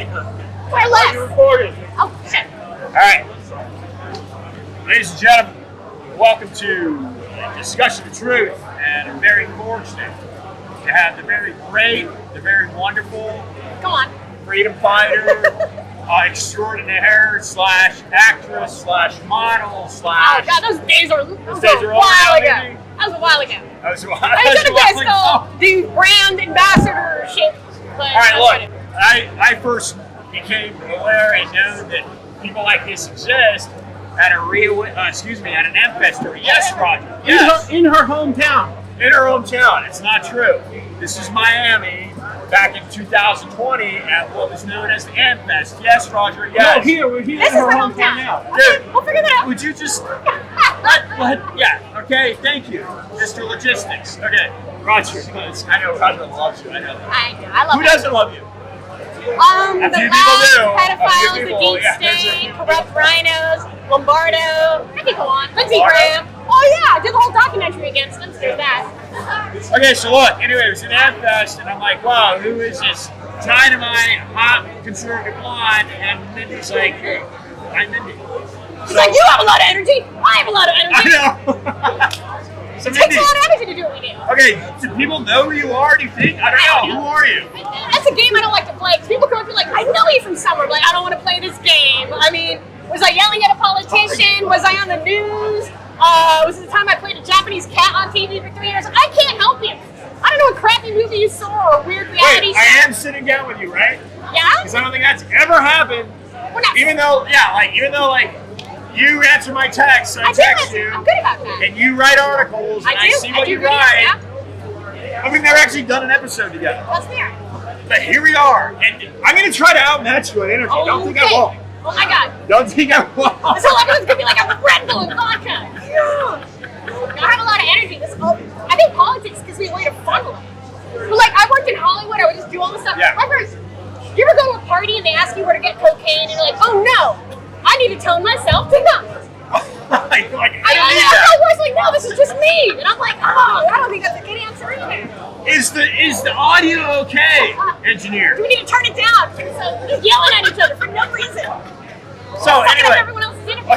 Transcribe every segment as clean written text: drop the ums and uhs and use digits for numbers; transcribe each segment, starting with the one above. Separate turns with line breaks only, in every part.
Where left?
You recorded.
Oh, shit.
All right. Ladies and gentlemen, welcome to Discussion of Truth, and I'm very fortunate to have the very great, the very wonderful,
Come on.
freedom fighter, extraordinaire slash actress slash model slash.
Oh, God, those days are a
all
while
around,
ago.
baby.
That was a while ago.
That was wild.
I should have guessed called the brand ambassador shit. But
All right, look, I first became aware and known that people like this exist at a at an amphitheater. Yes, Roger. Yes.
In her hometown.
In her hometown. It's not true. This is Miami back in 2020 at what was known as the Amfest. Yes, Roger. Yes.
No, we're here
This
in
is
her
my
hometown
hometown.
now.
Okay, we'll figure that out.
Would you just okay, thank you, Mr. Logistics. Okay, Roger. I know Roger loves you. I know.
I love
Who
it.
doesn't love you?
The
few people
loud
do. A
pedophiles,
few
the
people,
deep
yeah.
state, corrupt rhinos, Lombardo. I could go on. Lindsey
Lombardo?
Graham. Oh yeah, I did the whole documentary against them. So there's that.
Okay, so look, anyway, it was an Amfest, and I'm like, wow, who is this dynamite, hot, conservative blonde? And Mindy's like, hey, I'm Mindy.
She's like, you have a lot of energy. I have a lot of energy.
I know. So
It takes
Mindy,
a lot of energy to do what we do.
okay, do people know who you are? Do you think? I don't know. Who are you?
That's a game I don't like to play. 'Cause people come up to me like, I know you from somewhere. But like, I don't want to play this game. I mean, was I yelling at a politician? Was I on the news? Was it the time I played a Japanese cat on TV for 3 years? I can't help you. I don't know what crappy movie you saw or a weird reality
Wait,
show.
I am sitting down with you, right?
Yeah?
Because I don't think that's ever happened.
We're not.
Even though you answer my texts, I
I do
text
listen.
you,
I'm good about that.
and you write articles, and I
do.
see what
do
you
videos,
write.
yeah.
But we've never actually done an episode together.
That's fair.
But here we are, and I'm going to try to outmatch you on energy. Don't think I
Okay.
won't.
Oh my god.
Don't think I won't.
This whole episode's gonna be like a Red Bull and vodka. Yeah. I have a lot of energy. I think politics gives me a way to funnel it. But like, I worked in Hollywood, I would just do all this stuff.
Yeah.
You ever go to a party and they ask you where to get cocaine and you're like, oh no, I need to tell myself to not.
I don't need
I
that.
was like, no, this is just me. And I'm like, oh, I don't think that's a good answer either.
Is the audio okay, engineer?
Do we need to turn it down? So we're yelling at each other for no reason.
So
Fucking up
anyway,
everyone else's interview.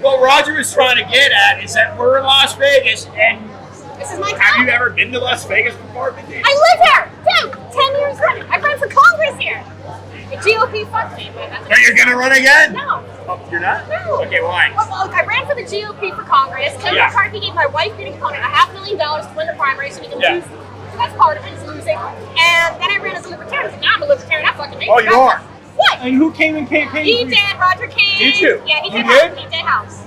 what Roger was trying to get at is that we're in Las Vegas, and
This is my
have
town.
you ever been to Las Vegas before, Mindy?
I live here, dude. 10 years running. I ran for Congress here. The GOP fucked me, but that's
But you're gonna run again?
No.
Oh, you're not?
No.
Okay, why?
Well, look, I ran for the GOP for Congress. Kevin
Yeah.
McCarthy gave my wife beating opponent $500,000 to win the primary so we can
Yeah.
lose. So that's part of it, is losing. And then I ran as a libertarian. So now I'm a libertarian. I fucking hate
Oh, you are?
What?
And who came and campaigned
He
for you?
did, Roger King.
Did you?
Yeah, he
You
did.
did?
He did house.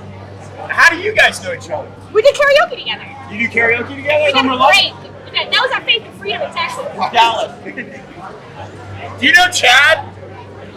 How do you guys know each other?
We did karaoke together.
You do karaoke together?
We did
Summer Love?
great. That was our faith and freedom in Texas.
Dallas. Do you know Chad?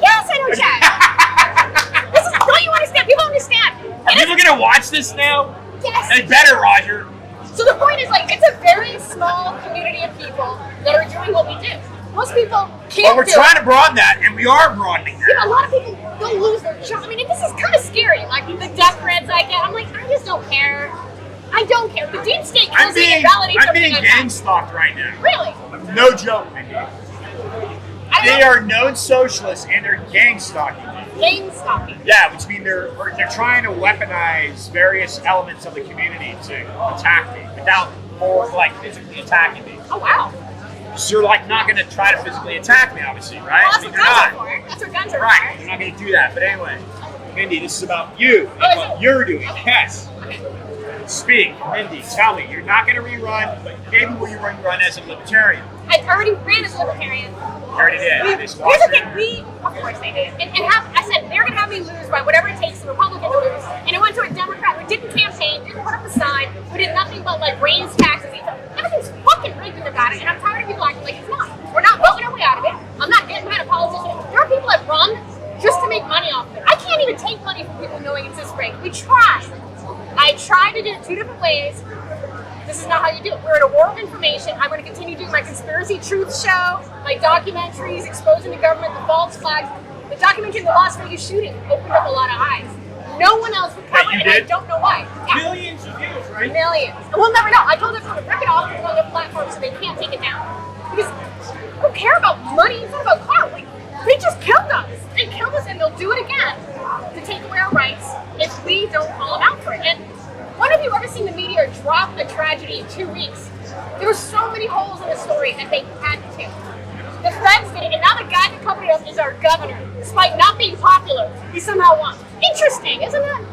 Yes, I know Chad. Don't you understand? People understand.
Are people gonna watch this now?
Yes.
They better, Roger.
So the point is, like, it's a very small community of people that are doing what we do. Most people can't
But we're
do
trying
it.
to broaden that, and we are broadening
Yeah,
that.
a lot of people don't lose their job. I mean, this is kind of scary. Like, the death threats I get, I'm like, I just don't care. I don't care. The deep state
I'm
kills me
being
and validates
gang
everything I
stalked right now.
do. Really?
No joke, Mindy.
I
They
don't
are known socialists, and they're gang stalking.
game stalking.
Yeah, which means they're trying to weaponize various elements of the community to attack me without more like physically attacking me.
Oh, wow.
So you're like not going to try to physically attack me, obviously, right?
Well, that's
I mean,
what
they're
guns are
not.
for. That's what guns are
Right,
for.
you're not going to do that. But anyway, Mindy, this is about you
Oh,
and
is
what
it?
you're doing.
Okay.
Yes.
Okay.
Speak, Mindy. Tell me, you're not going to rerun, but maybe will you run as a libertarian?
I already ran as a libertarian.
You already did. They
Here's
squashed
the
it.
thing, of course they did. And I said, they're going to have me lose by whatever it takes the Republican to lose. And it went to a Democrat who didn't campaign, didn't put up a sign, who did nothing but like raise taxes. Everything's fucking rigged in Nevada, and I'm tired of people acting like it's not. We're not voting our way out of it. I'm not getting mad at politicians. There are people that run just to make money off of it. I can't even take money from people knowing it's this rigged. We try. I tried to do it 2 different ways. This is not how you do it. We're in a war of information. I'm going to continue doing my conspiracy truth show, my documentaries exposing the government, the false flags. The documentary of the Las Vegas shooting opened up a lot of eyes. No one else would cover
you
it, and I
did?
don't know why. Yeah.
Millions of views, right?
Millions. And we'll never know. I told everyone to rip it off and on the platform so they can't take it down. Because I don't care about money. It's not about clout. Like, we drop a tragedy in 2 weeks. There were so many holes in the story that they had to. The feds did it, and now the guy that covered it up is our governor. Despite not being popular, he somehow won. Interesting, isn't it?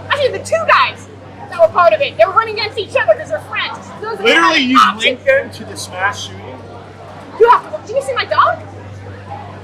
Actually, the two guys that were part of it, they were running against each other because they're friends.
Literally, you linked them to the smash shooting?
You have to look. Did you see my dog?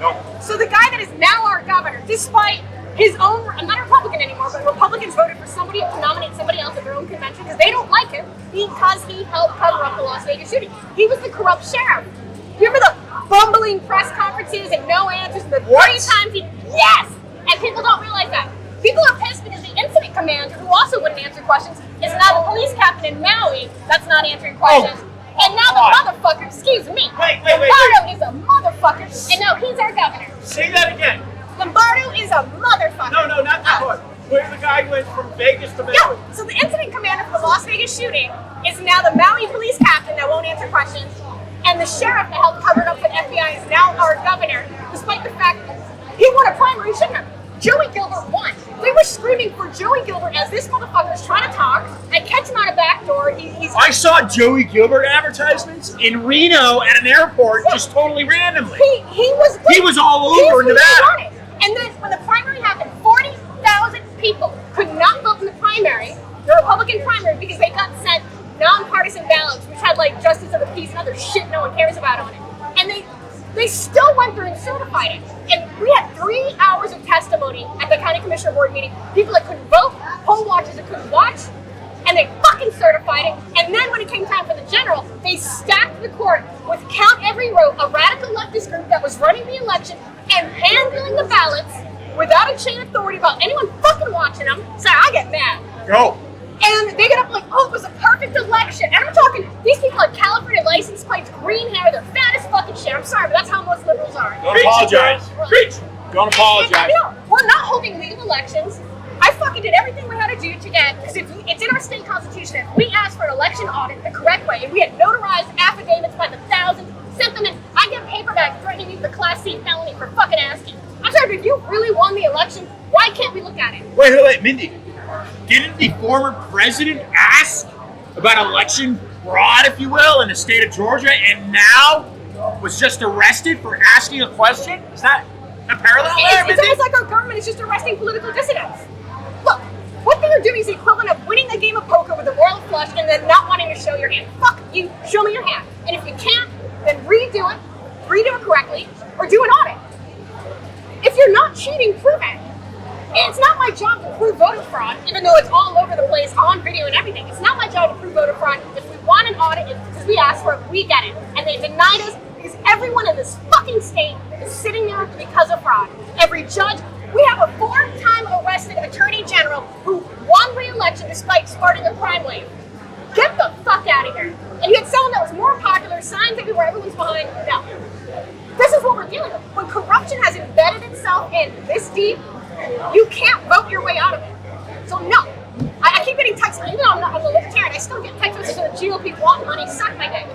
No.
So the guy that is now our governor, despite his own, I'm not a Republican anymore, but Republicans voted for somebody to nominate somebody else at their own convention because they don't like him because he helped cover up the Las Vegas shooting. He was the corrupt sheriff. You remember the bumbling press conferences and no answers and the 3 times he, yes! And people don't realize that. People are pissed because the incident commander, who also wouldn't answer questions, is now the police captain in Maui that's not answering questions. And now the motherfucker, excuse me, Lombardo is a motherfucker, and now he's our governor.
Say that again.
Lombardo is a motherfucker.
No, not that part. Where the guy went from Vegas to Maui.
Yeah, so the incident commander for the Las Vegas shooting is now the Maui police captain that won't answer questions, and the sheriff that helped cover it up for the FBI is now our governor, despite the fact he won a primary, he shouldn't have. Joey Gilbert won. We were screaming for Joey Gilbert as this motherfucker's trying to talk and catch him out a back door.
I saw Joey Gilbert advertisements in Reno at an airport just totally randomly.
He was
all over Nevada.
And then when the primary happened, 40,000 people could not vote in the primary, the Republican primary, because they got sent nonpartisan ballots, which had like justice of the peace and other shit no one cares about on it. And they still went through and certified it. And we had 3 hours of testimony at the county commissioner board meeting. People that couldn't vote, poll watchers that couldn't watch, and they fucking certified it. And then when it came time for the general, they stacked the court with Count Every Row, a radical leftist group that was running the election and handling the ballots without a chain of authority about anyone fucking watching them. So I get mad.
Go.
And they get up like, oh, it was a perfect election. And I'm talking, these people have California license plates, green hair, they're fat as fucking shit. I'm sorry, but that's how most liberals are.
Don't apologize.
Preach.
Don't apologize.
And, we're not holding legal elections. I fucking did everything we had to do to get, because it's in our state constitution, if we asked for an election audit the correct way, and we had notarized affidavits by the thousands, sent them in, I get paperback threatening me with a Class C felony for fucking asking. I'm sorry, but if you really won the election, why can't we look at it?
Wait, Mindy. Didn't the former president ask about election fraud, if you will, in the state of Georgia, and now was just arrested for asking a question? Is that a parallel there, Mindy?
It's almost like our government is just arresting political dissidents. Look, what they are doing is the equivalent of winning a game of poker with a royal flush and then not wanting to show your hand. Fuck you, show me your hand. And if you can't, then redo it correctly, or do an audit. If you're not cheating, prove it. It's not my job to prove voter fraud, even though it's all over the place on video and everything. It's not my job to prove voter fraud. If we want an audit, it's because we asked for it, we get it. And they denied us because everyone in this fucking state is sitting there because of fraud. Every judge, we have a 4-time arrested attorney general who won re-election despite starting a crime wave. Get the fuck out of here. And you had someone that was more popular, signs everywhere, everyone's behind. No. This is what we're dealing with. When corruption has embedded itself in this deep, you can't vote your way out of it. So no. I keep getting texts, even though I'm a libertarian, I still get text messages that the GOP want money, suck my dick.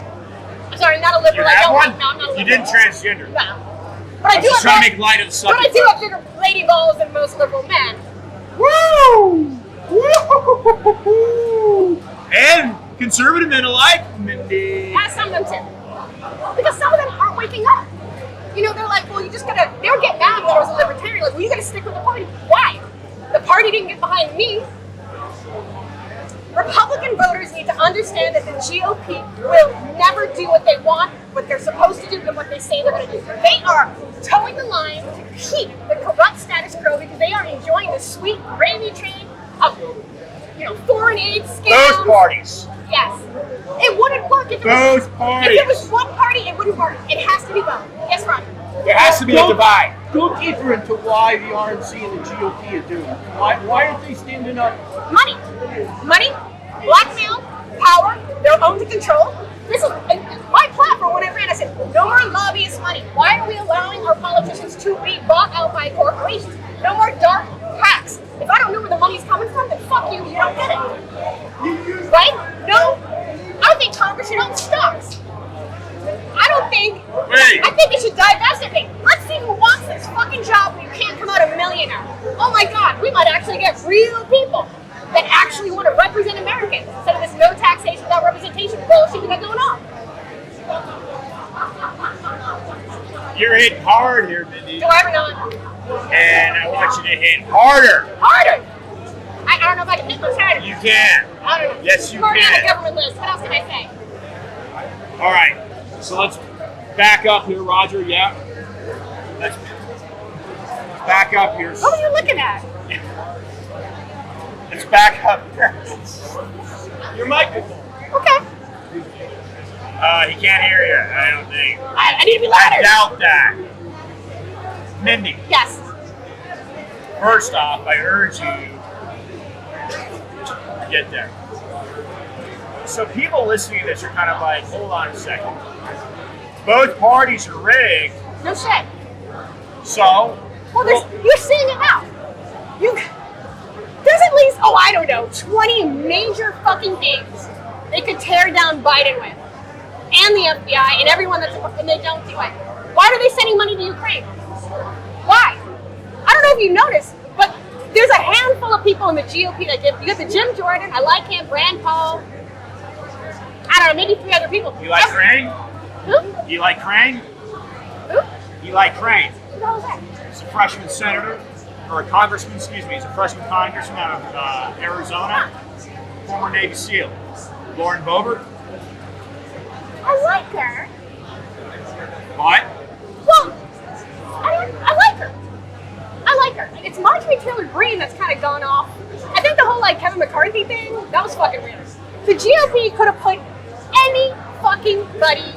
I'm sorry, not a liberal.
You have one?
No, I'm not a liberal.
You didn't transgender.
No. But I do
just trying to make light of the subject.
But I do have bigger lady balls than most liberal men.
Woo! Woo! And conservative men alike, Mindy.
Yeah, some of them too. Because some of them aren't waking up. You know, they're like, well, you just gotta, they would get mad when I was a libertarian, like, well, you gotta stick with the party. Why? The party didn't get behind me. Republican voters need to understand that the GOP will never do what they want, what they're supposed to do, and what they say they're gonna do. They are towing the line to keep the corrupt status quo because they are enjoying the sweet gravy train of, foreign aid scams.
Those parties.
Yes. It wouldn't work if it was one party, it wouldn't work. It has to be both. Yes, Ron.
There has to be a divide.
Go deeper into why the RNC and the GOP are doing it. Why aren't they standing up?
Money, blackmail, power, their own to control. This is my platform when I ran. I said, no more lobbyist money. Why are we allowing our politicians to be bought out by corporations? No more dark hacks. If I don't know where the money's coming from, then fuck you, you don't get it. Right? No, I think Congress should own stocks. I think they should divest it. Let's see who wants this fucking job when you can't come out a millionaire. Oh my God, we might actually get real people that that actually want to represent Americans instead of this no taxation without representation bullshit we got going on.
You're hitting hard here, Mindy.
Do I ever not?
And I want you to hit harder.
Harder! I don't know if I can hit this harder.
You can.
I don't know.
Yes, you
I'm already on
can.
the government list. What else can I say?
All right. So let's back up here, Roger. Yeah. Let's back up here.
What were you looking at?
Let's back up here. Your microphone.
Okay.
He can't hear you, I don't think.
I need to be
I
louder.
doubt that. Mindy,
Yes.
first off, I urge you to get there. So people listening to this are kind of like, hold on a second. Both parties are rigged,
No shit.
so
Well, you're seeing it now. There's at least, I don't know, 20 major fucking things they could tear down Biden with. And the FBI and everyone and they don't do it. Why are they sending money to Ukraine? Why? I don't know if you noticed, but there's a handful of people in the GOP that give. You got the Jim Jordan, I like him, Rand Paul. I don't know, maybe 3 other people.
you like Crane?
Who?
You like Crane?
Who?
You like Crane?
Who the hell is that?
He's a freshman senator, or a congressman, excuse me. He's a freshman congressman out of Arizona, former Navy SEAL. Lauren Boebert.
I like her.
What?
Well, I like her. I like her. It's Marjorie Taylor Greene that's kind of gone off. I think the whole Kevin McCarthy thing, that was fucking weird. The GOP could have put any fucking buddy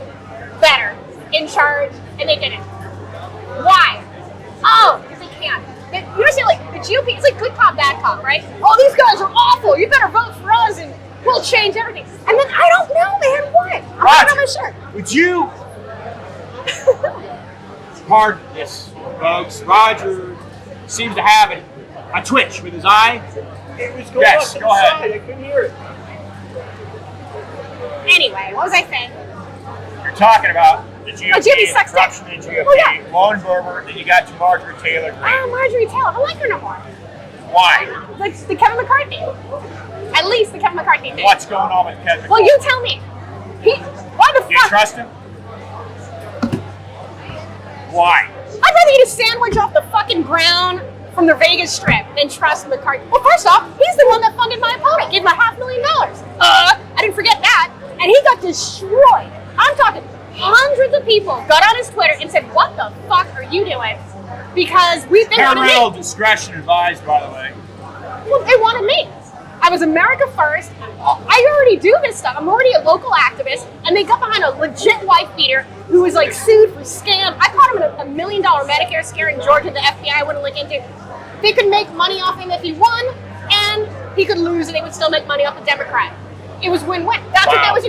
better in charge, and they didn't. Why? Oh, because they can't. You understand, the GOP, it's like good cop, bad cop, right? Oh, these guys are awful. You better vote for us, and we'll change everything. And then I don't know, man. What? I'm not on my shirt.
Would you? Pardon this, folks. Roger seems to have a twitch with his eye.
It was going
Yes,
up to
go
the
ahead.
side. I couldn't hear it.
Anyway, what was I saying?
You're talking about the GOP,
Oh, GOP
and
sucks
corruption
dick.
in GOP,
Oh, yeah.
Lauren Boebert, then you got your Marjorie Taylor Greene.
Marjorie Taylor. I like her no more.
Why?
Like the Kevin McCarthy. At least the Kevin McCarthy thing.
What's going on with Kevin?
Well, you tell me. Why the
Do you
fuck?
trust him? Why?
I'd rather eat a sandwich off the fucking ground from the Vegas Strip than trust McCarthy. Well, first off, he's the one that funded my opponent, gave him $500,000. I didn't forget that. And he got destroyed. I'm talking hundreds of people got on his Twitter and said, what the fuck are you doing? Because we've been on
Parental
a
discretion advised, by the way.
Well, they wanted me. I was America First. I already do this stuff. I'm already a local activist, and they got behind a legit wife beater who was sued for scam. I caught him in a $1 million Medicare scare in Georgia. The FBI wouldn't look into. They could make money off him if he won, and he could lose, and they would still make money off the Democrat. It was win-win. That's what that was.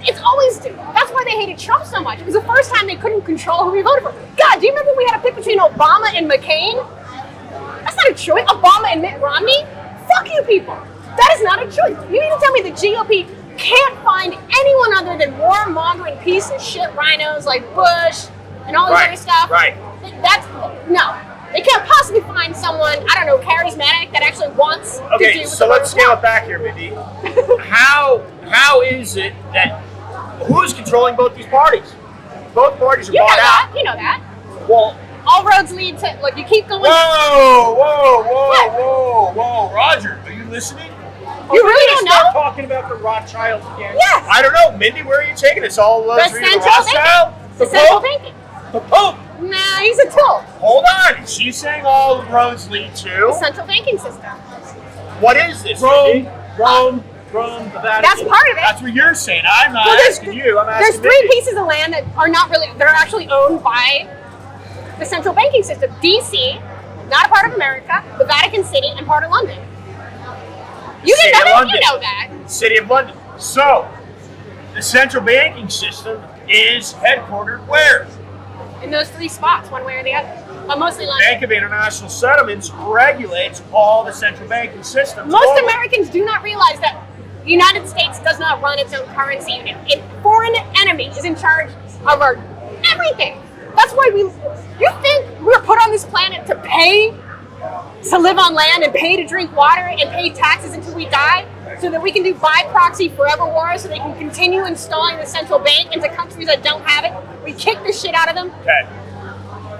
It's always do. That's why they hated Trump so much. It was the first time they couldn't control who we voted for. God, do you remember we had to pick between Obama and McCain? That's not a choice. Obama and Mitt Romney? Fuck you people. That is not a choice. You mean to tell me the GOP can't find anyone other than warmongering piece of shit rhinos like Bush and all this other stuff?
Right.
No. They can't possibly find someone, I don't know, charismatic that actually wants to do
Okay,
what
so
the
let's
voters
scale
want.
it back here, Mindy. How is it that who's controlling both these parties? Both parties are
You know
bought
that.
out.
You know that.
Well,
All roads lead to, look, you keep going.
whoa, Roger, are you listening?
You really don't
Start
know?
talking about the Rothschilds again.
Yes.
I don't know, Mindy, where are you taking us? All
The
those reading
central
Rothschild?
banking.
The
The central
Pope?
banking.
The Pope?
Nah, he's a tool.
Hold on, she's saying all roads lead
The
to?
central banking system.
What is this,
Rome,
Mindy?
Rome, the Vatican.
That's part of it.
That's what you're saying. I'm not
Well,
asking you, I'm
there's
asking
3
Mindy.
pieces of land that are not really, they're actually owned by the central banking system. DC, not a part of America, the Vatican City, and part of London. You
City
didn't know
of
that?
London.
You know that.
City of London. So, the central banking system is headquartered where?
In those 3 spots, one way or the other. But mostly London.
Bank of International Settlements regulates all the central banking systems.
Most
globally.
Americans do not realize that the United States does not run its own currency unit. A foreign enemy is in charge of our everything. That's why you think we were put on this planet to pay to live on land and pay to drink water and pay taxes until we die so that we can do by proxy forever wars so they can continue installing the central bank into countries that don't have it. We kick the shit out of them.
Okay.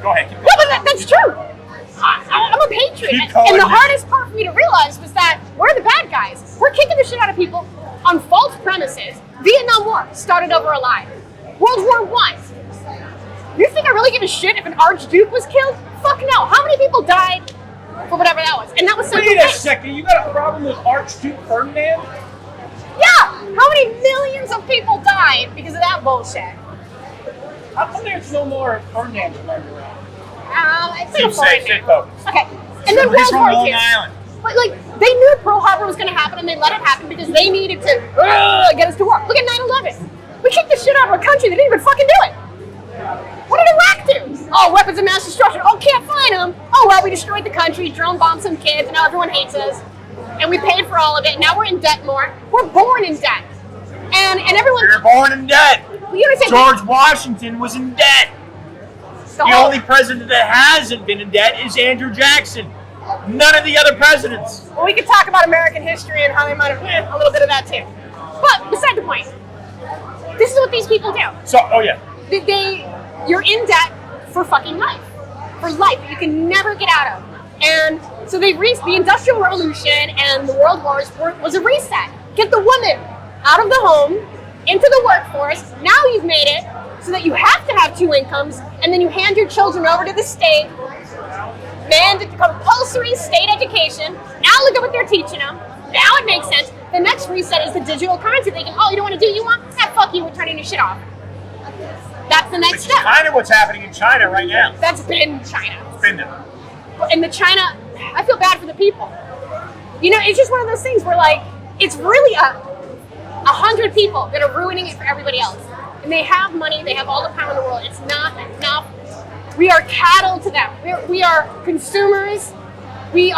Go ahead. Keep going.
No, but that's true. I'm a patriot.
Keep going.
And the hardest part for me to realize was that we're the bad guys. We're kicking the shit out of people on false premises. Vietnam War started over a lie. World War I. You think I really give a shit if an Archduke was killed? Fuck no. How many people died for whatever that was? And that was
Wait a second, you got a problem with Archduke Ferdinand?
Yeah. How many millions of people died because of that bullshit?
How come there's no more Ferdinands running around?
It's like a
Stay
foreign
focused.
Okay. And then
He's
World
from
War
Long
II.
Island.
But like, they knew Pearl Harbor was going to happen and they let it happen because they needed to get us to war. Look at 9/11. We kicked the shit out of a country that didn't even fucking do it. What did Iraq do? Oh, weapons of mass destruction. Oh, can't find them. Oh, well, we destroyed the country, drone bombed some kids, and now everyone hates us. And we paid for all of it. Now we're in debt more. We're born in debt. And everyone...
We were born in debt.
You understand?
George Washington was in debt. The only president that hasn't been in debt is Andrew Jackson. None of the other presidents.
Well, we could talk about American history and how they might have a little bit of that too. But beside the point, this is what these people do.
So, oh yeah.
You're in debt for fucking life. For life that you can never get out of. And so the Industrial Revolution and the World Wars was a reset. Get the woman out of the home, into the workforce. Now you've made it so that you have to have 2 incomes, and then you hand your children over to the state. Compulsory state education. Now look at what they're teaching them. Now it makes sense. The next reset is the digital currency. Thinking, oh, you don't want to do what you want? Fuck you, we're turning your shit off. That's the next
Which is
step.
kind of what's happening in China right now.
That's been China.
It's been there.
In the China, I feel bad for the people. You know, it's just one of those things where like, it's really 100 people that are ruining it for everybody else. And they have money, they have all the power in the world. It's not enough. We are cattle to them. We are consumers. We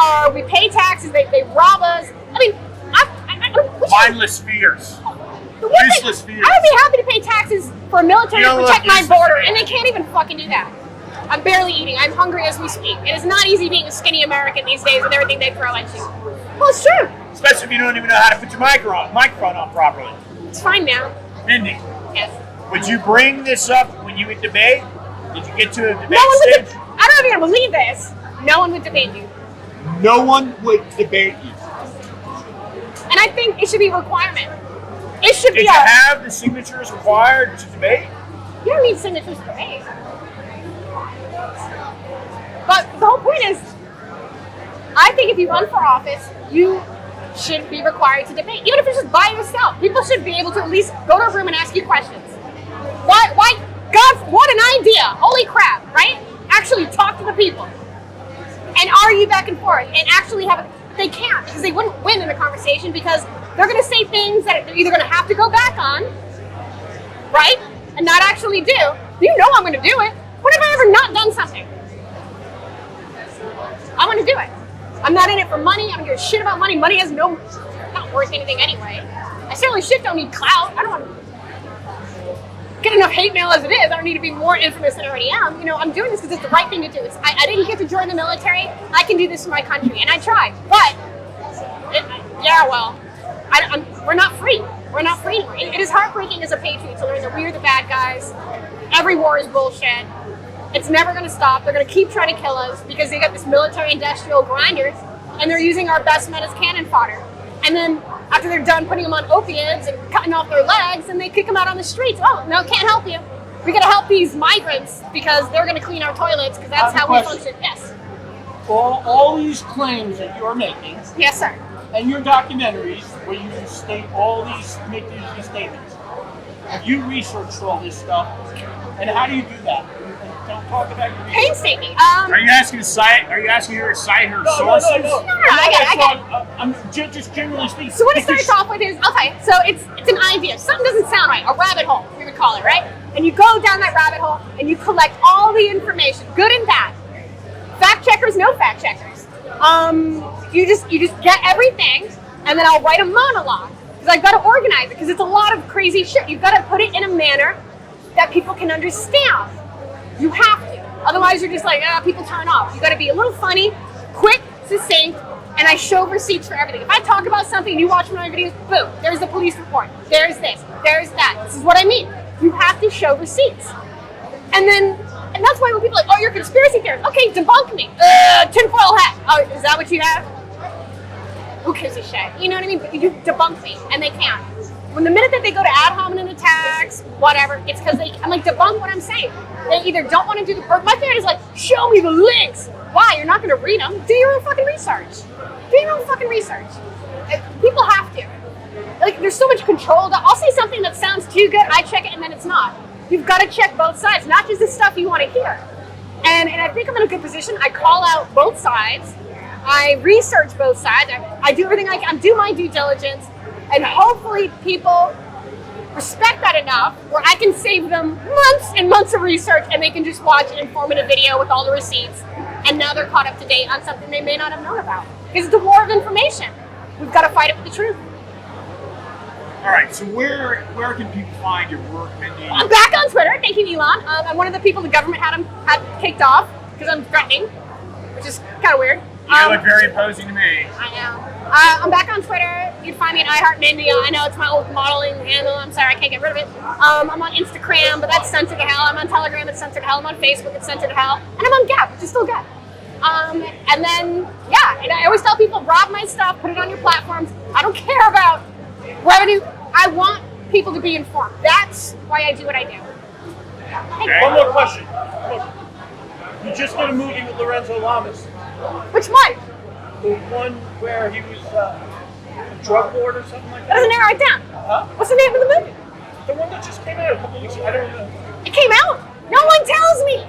pay taxes. They rob us. I mean,
Mindless fears. Useless fears.
I would be happy to pay taxes for a military to protect my border, and they can't even fucking do that. I'm barely eating. I'm hungry as we speak. It is not easy being a skinny American these days with everything they throw at you. Well, it's true.
Especially if you don't even know how to put your microphone on properly.
It's fine now.
Mindy,
Yes.
would you bring this up when you would debate? Did you get to a debate
No one would.
stage?
I don't know if you're gonna believe this. No one would debate you,
No one would debate you.
and I think it should be a requirement. It should
Did
be
you have the signatures required to debate?
You don't need signatures to debate. But the whole point is, I think if you run for office, you should be required to debate. Even if it's just by yourself, people should be able to at least go to a room and ask you questions. Why, God, what an idea. Holy crap, right? Actually talk to the people. And argue back and forth and actually have they can't because they wouldn't win in the conversation because they're going to say things that they're either going to have to go back on, right? And not actually do. You know I'm going to do it. When have I ever not done something? I'm going to do it. I'm not in it for money. I don't give a shit about money. Money has not worth anything anyway. I certainly shit don't need clout. I don't want to get enough hate mail as it is. I don't need to be more infamous than I already am. You know, I'm doing this because it's the right thing to do. I didn't get to join the military. I can do this for my country, and I tried. But, we're not free. We're not free anymore. It is heartbreaking as a patriot to learn that we are the bad guys. Every war is bullshit. It's never going to stop. They're going to keep trying to kill us because they got this military-industrial grinders, and they're using our best men as cannon fodder. And then after they're done putting them on opiates and cutting off their legs, and they kick them out on the streets. Oh, no, can't help you. We got to help these migrants because they're going to clean our toilets because that's how we function. Yes.
All these claims that you're making,
Yes, sir.
and your documentaries where you make these statements, have you researched all this stuff, and how do you do that? And don't talk about your research.
Painstaking.
Are you asking her to cite her sources?
No, I get it.
I'm just generally speaking.
So what it starts off with is, okay, so it's an idea. Something doesn't sound right. A rabbit hole, we would call it, right? And you go down that rabbit hole and you collect all the information, good and bad. Fact checkers, no fact checkers. You just get everything, and then I'll write a monologue. Because I've got to organize it, because it's a lot of crazy shit. You've got to put it in a manner that people can understand. You have to. Otherwise, you're just like, people turn off. You got to be a little funny, quick, succinct, and I show receipts for everything. If I talk about something and you watch one of my videos, boom, there's the police report. There's this, there's that. This is what I mean. You have to show receipts. And that's why when people are like, oh, you're a conspiracy theorist. Okay, debunk me. Tinfoil hat. Oh, is that what you have? Who gives a shit? You know what I mean? But you debunk me, and they can't. When the minute that they go to ad hominem attacks, whatever, it's because I'm like, debunk what I'm saying. They either don't want to do the work. My favorite is like, show me the links. Why? You're not going to read them. Do your own fucking research. Do your own fucking research. People have to. Like, there's so much control. I'll say something that sounds too good, I check it, and then it's not. You've got to check both sides, not just the stuff you want to hear. And I think I'm in a good position. I call out both sides. I research both sides. I do everything I can. Do my due diligence. And hopefully people respect that enough where I can save them months and months of research and they can just watch an informative video with all the receipts. And now they're caught up to date on something they may not have known about. Because it's a war of information. We've got to fight it with the truth.
All right, so where can people find your work, Mindy?
I'm back on Twitter. Thank you, Elon. I'm one of the people the government had kicked off because I'm threatening, which is kind of weird.
You look very imposing to me.
I know. I'm back on Twitter. You can find me at iHeartMindy. I know it's my old modeling handle. I'm sorry, I can't get rid of it. I'm on Instagram, but that's censored to hell. I'm on Telegram, it's censored to hell. I'm on Facebook, it's censored to hell. And I'm on Gap, which is still Gap. And then, yeah, and I always tell people, rob my stuff, put it on your platforms. I don't care about revenue. I want people to be informed. That's why I do what I do.
Okay.
One more question. Look, you just did a movie with Lorenzo Lamas.
Which one?
The one where he was a drug lord or something like
That doesn't
that.
narrow it down.
Huh?
What's the name of the movie?
The one that just came out a couple weeks ago. I don't know.
It came out. No one tells me.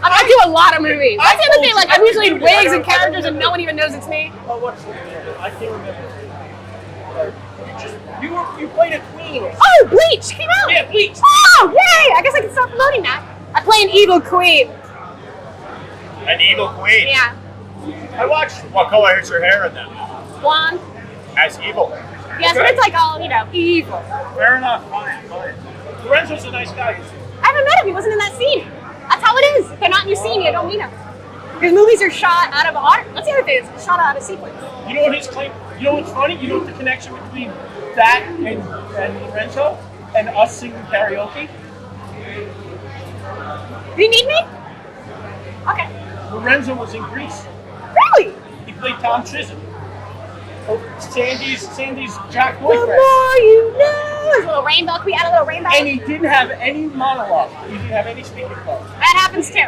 I do a lot of movies. That's the other thing. Like, I'm usually in wigs and characters, and no one even knows it's me.
Oh, what's the name? I can't remember. You played a queen.
Oh, Bleach came out.
Yeah, Bleach.
Oh, yay! I guess I can start promoting that. I play an evil queen.
An evil queen.
Yeah,
I watched.
What color is your hair in that?
blonde.
As evil.
Yes, but it's like all evil.
Fair enough. Fine.
Lorenzo's a nice guy.
I haven't met him. He wasn't in that scene. That's how it is. If they're not in your scene, you don't meet him. Because movies are shot out of order. That's the other thing. It's shot out of sequence.
You know what his claim? You know what's funny? You know what the connection between that and Lorenzo and us singing karaoke?
Do you need me? Okay.
Lorenzo was in Greece.
Really?
He played Tom Chisholm. Oh, Sandy's Jack
The
boyfriend.
more you know. There's a little rainbow. Can we add a little rainbow?
And he didn't have any monologue. He didn't have any speaking parts.
That happens too.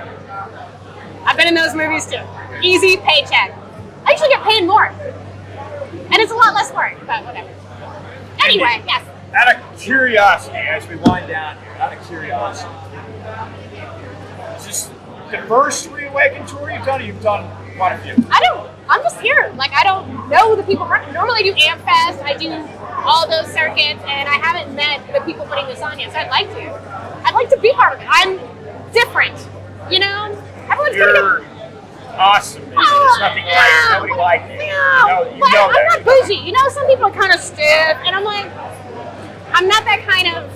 I've been in those movies too. Easy paycheck. I usually get paid more. And it's a lot less work, but whatever. Anyway, yes.
Out of curiosity, as we wind down here, out of curiosity, is this the first ReAwaken tour you've done, or you've done quite a few?
I'm just here. Like, I don't know the people. Normally I do AmpFest, I do all those circuits, and I haven't met the people putting this on yet, so I'd like to. I'd like to be part of it. I'm different, you know? Everyone's
You're awesome. There's nothing like nobody like you.
But
You know
I'm
that.
not bougie. You know, some people are kind of stiff, and I'm like, I'm not that kind of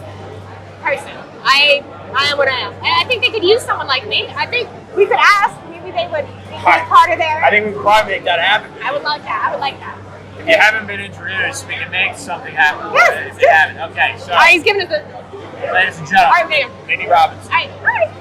person. I am what I am. And I think they could use someone like me. I think we could ask. Maybe they would be part of their.
I think we can probably make that happen.
I would like that. I would like that.
If you haven't been introduced, we can make something happen.
Yes,
If you haven't, okay. So,
All right, he's giving us a.
ladies and
All right,
gentlemen,
man.
Mindy Robinson.
All right.